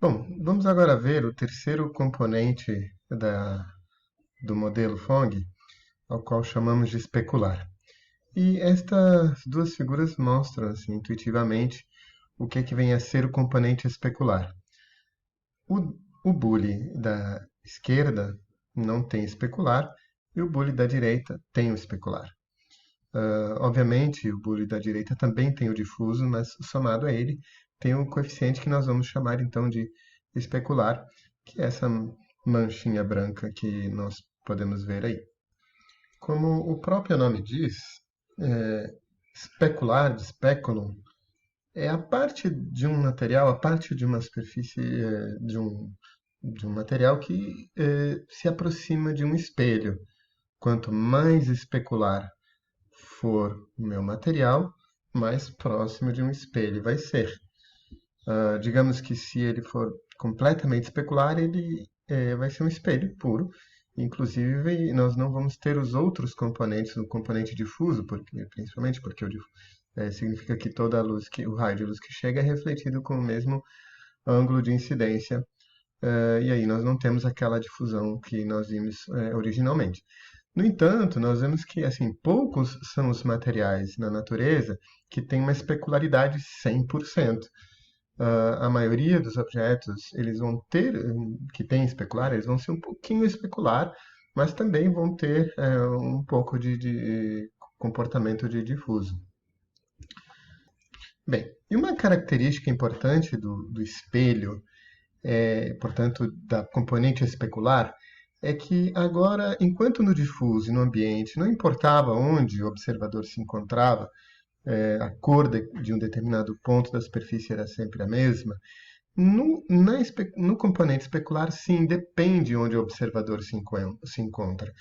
Bom, vamos agora ver o terceiro componente do modelo Phong, ao qual chamamos de especular. E estas duas figuras mostram, assim, intuitivamente, o que é que vem a ser o componente especular. O boolean da esquerda não tem especular e o boolean da direita tem o especular. Obviamente, o boolean da direita também tem o difuso, mas somado a ele tem o coeficiente que nós vamos chamar então de especular, que é essa manchinha branca que nós podemos ver aí. Como o próprio nome diz, especular, de speculum, é a parte de um material, a parte de uma superfície de um material que se aproxima de um espelho. Quanto mais especular for o meu material, mais próximo de um espelho vai ser. Digamos que se ele for completamente especular, ele vai ser um espelho puro. Inclusive, nós não vamos ter os outros componentes, o componente difuso, principalmente porque significa que toda a luz, o raio de luz que chega é refletido com o mesmo ângulo de incidência, e aí nós não temos aquela difusão que nós vimos originalmente. No entanto, nós vemos que assim, poucos são os materiais na natureza que têm uma especularidade 100%. A maioria dos objetos, eles vão ter, que tem especular, eles vão ser um pouquinho especular, mas também vão ter um pouco de comportamento de difuso. Bem, e uma característica importante do espelho, portanto, da componente especular, é que agora, enquanto no difuso e no ambiente não importava onde o observador se encontrava, a cor de um determinado ponto da superfície era sempre a mesma, no componente especular, sim, depende onde o observador se encontra.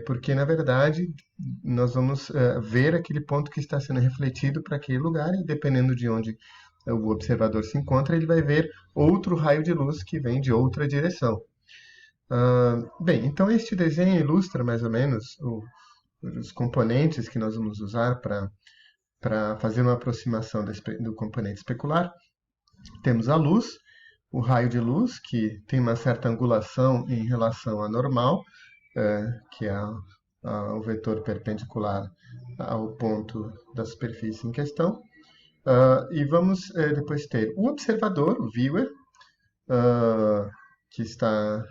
Porque, na verdade, nós vamos ver aquele ponto que está sendo refletido para aquele lugar e, dependendo de onde o observador se encontra, ele vai ver outro raio de luz que vem de outra direção. Bem, então este desenho ilustra mais ou menos os componentes que nós vamos usar para fazer uma aproximação do componente especular. Temos a luz, o raio de luz, que tem uma certa angulação em relação à normal, que é o vetor perpendicular ao ponto da superfície em questão. E vamos depois ter o observador, o viewer, que está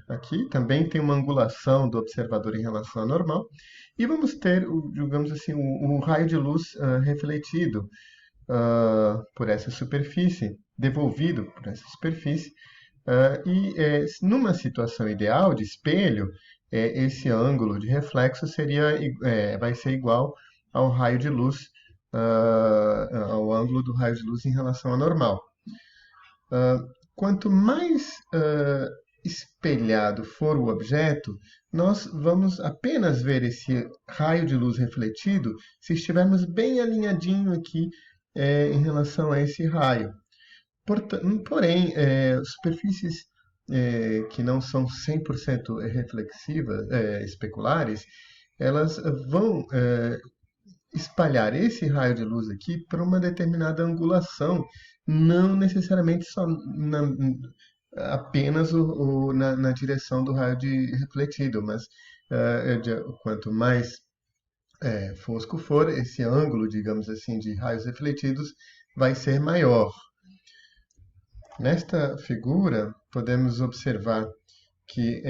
aqui, também tem uma angulação do observador em relação à normal. E vamos ter, digamos assim, o raio de luz refletido por essa superfície, devolvido por essa superfície. Numa situação ideal de espelho, esse ângulo de reflexo vai ser igual ao raio de luz, ao ângulo do raio de luz em relação à normal. Quanto mais espelhado for o objeto, nós vamos apenas ver esse raio de luz refletido se estivermos bem alinhadinho aqui em relação a esse raio. Porém, superfícies que não são 100% reflexivas, especulares, elas vão espalhar esse raio de luz aqui para uma determinada angulação, não necessariamente apenas na direção do raio refletido, mas quanto mais fosco for, esse ângulo, digamos assim, de raios refletidos vai ser maior. Nesta figura, podemos observar que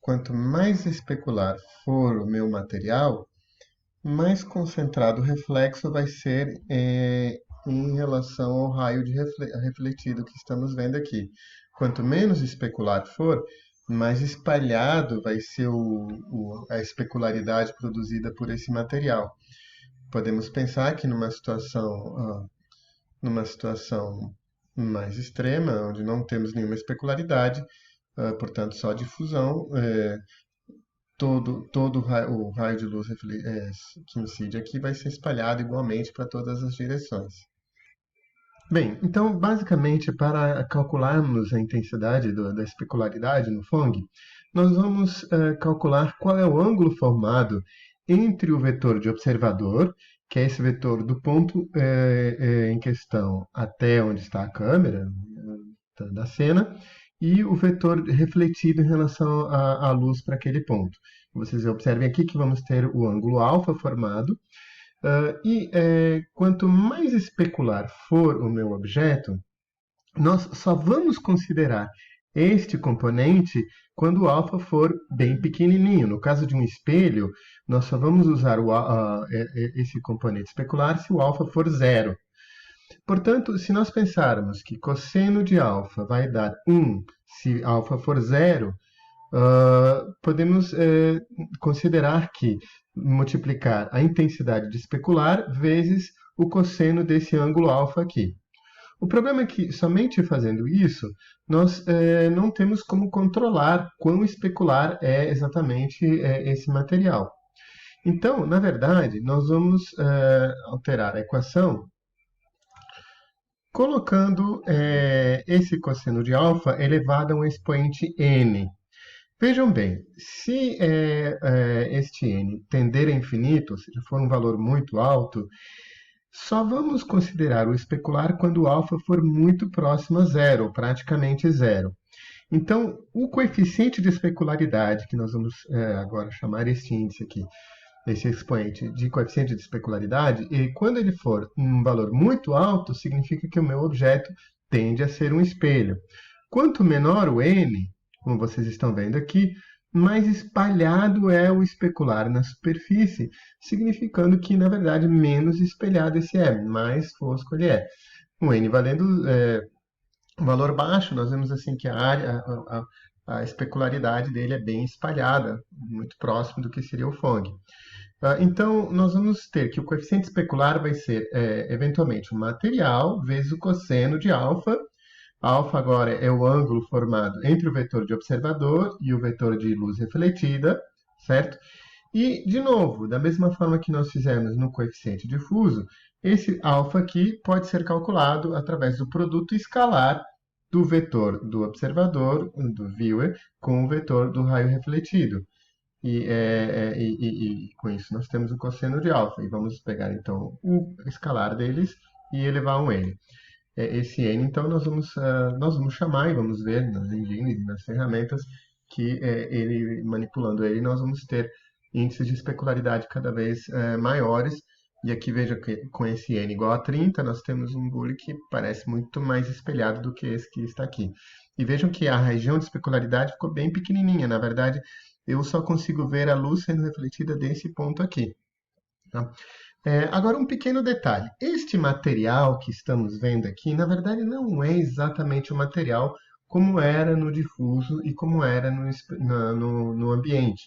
quanto mais especular for o meu material, mais concentrado o reflexo vai ser em relação ao raio refletido que estamos vendo aqui. Quanto menos especular for, mais espalhado vai ser a especularidade produzida por esse material. Podemos pensar que numa situação mais extrema, onde não temos nenhuma especularidade, portanto só difusão, todo o raio de luz que incide aqui vai ser espalhado igualmente para todas as direções. Bem, então basicamente para calcularmos a intensidade da especularidade no Phong, nós vamos calcular qual é o ângulo formado entre o vetor de observador, que é esse vetor do ponto em questão até onde está a câmera, da cena e o vetor refletido em relação à luz para aquele ponto. Vocês observem aqui que vamos ter o ângulo alfa formado, quanto mais especular for o meu objeto, nós só vamos considerar este componente quando o alfa for bem pequenininho. No caso de um espelho, nós só vamos usar esse componente especular se o alfa for zero. Portanto, se nós pensarmos que cosseno de alfa vai dar 1 se alfa for zero, podemos considerar que multiplicar a intensidade de especular vezes o cosseno desse ângulo alfa aqui. O problema é que, somente fazendo isso, nós não temos como controlar quão especular é exatamente esse material. Então, na verdade, nós vamos alterar a equação colocando esse cosseno de alfa elevado a um expoente n. Vejam bem, se este n tender a infinito, ou seja, for um valor muito alto, só vamos considerar o especular quando o alfa for muito próximo a zero, ou praticamente zero. Então, o coeficiente de especularidade, que nós vamos agora chamar este índice aqui, esse expoente de coeficiente de especularidade, e quando ele for um valor muito alto, significa que o meu objeto tende a ser um espelho. Quanto menor o n, como vocês estão vendo aqui, mais espalhado é o especular na superfície, significando que, na verdade, menos espelhado esse é, mais fosco ele é. O n valendo um valor baixo, nós vemos assim que a especularidade dele é bem espalhada, muito próximo do que seria o Fong. Então, nós vamos ter que o coeficiente especular vai ser, eventualmente, o material vezes o cosseno de alfa. Alfa agora é o ângulo formado entre o vetor de observador e o vetor de luz refletida, certo? E, de novo, da mesma forma que nós fizemos no coeficiente difuso, esse alfa aqui pode ser calculado através do produto escalar do vetor do observador, do viewer, com o vetor do raio refletido. E com isso nós temos o cosseno de alfa. E vamos pegar, então, o escalar deles e elevar um n. Esse n, então, nós vamos chamar e vamos ver nas engines e nas ferramentas que manipulando ele, nós vamos ter índices de especularidade cada vez maiores. E aqui veja que com esse n igual a 30, nós temos um boolean que parece muito mais espelhado do que esse que está aqui. E vejam que a região de especularidade ficou bem pequenininha. Na verdade, eu só consigo ver a luz sendo refletida desse ponto aqui. Tá? Agora, um pequeno detalhe. Este material que estamos vendo aqui, na verdade, não é exatamente o material como era no difuso e como era no ambiente.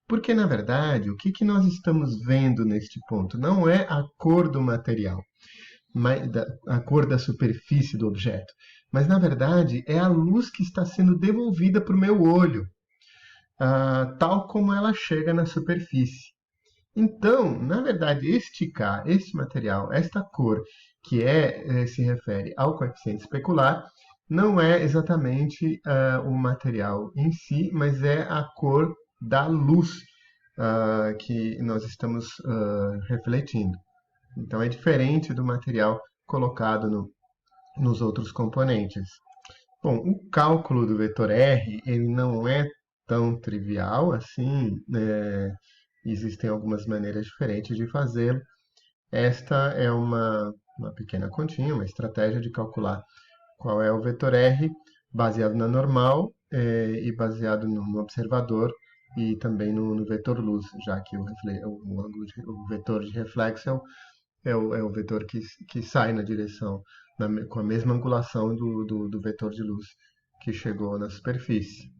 Porque, na verdade, o que nós estamos vendo neste ponto não é a cor do material, a cor da superfície do objeto, mas, na verdade, é a luz que está sendo devolvida para o meu olho, tal como ela chega na superfície. Então, na verdade, este material, esta cor, que se refere ao coeficiente especular, não é exatamente o material em si, mas é a cor da luz que nós estamos refletindo. Então, é diferente do material colocado nos outros componentes. Bom, o cálculo do vetor R ele não é tão trivial assim, existem algumas maneiras diferentes de fazê-lo. Esta é uma pequena continha, uma estratégia de calcular qual é o vetor R, baseado na normal e baseado no observador e também no vetor luz, já que o vetor de reflexo é o vetor que sai na direção, com a mesma angulação do vetor de luz que chegou na superfície.